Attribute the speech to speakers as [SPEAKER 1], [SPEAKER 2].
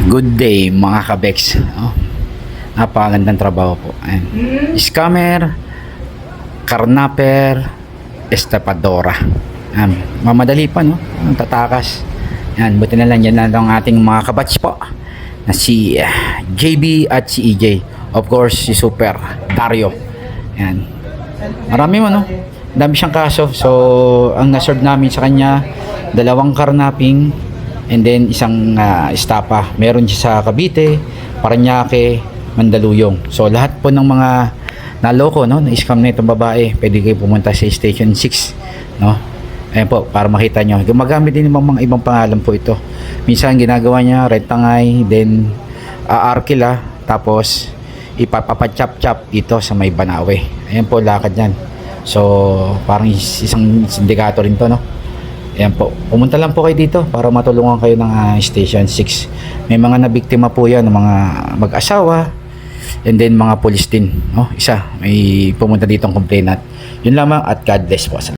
[SPEAKER 1] Good day mga kabeks. Napakagandang trabaho po. Ayan. Scammer, karnaper, estapadora. Mamadali pa, no? Ang tatakas. Ayan, buti na lang yan lang ang ating mga kabats po na si JB at si EJ. Of course, si Super Dario. Ayan. Marami mo, no? Dami siyang kaso. So, ang naserve namin sa kanya, 2 karnaping and then isang estapa. Meron siya sa Cavite, Parañaque, Mandaluyong. So lahat po ng mga naloko, no, na-scam na itong babae, pwede kayo pumunta sa Station 6, no? Ayan po, para makita nyo. Gumagamit din ng mga ibang pangalan po ito. Minsan ginagawa niya Rentangay, then Arkila, tapos ipapapachap-chap ito sa may Banawe. Ayan po, lakad yan. So parang isang sindikato rin to, no? Ayan po, pumunta lang po kayo dito para matulungan kayo ng Station 6. May mga nabiktima po yan ng mga mag-asawa and then mga pulis din, no? Isa, may pumunta dito ang complainant. Yun lamang at God bless po.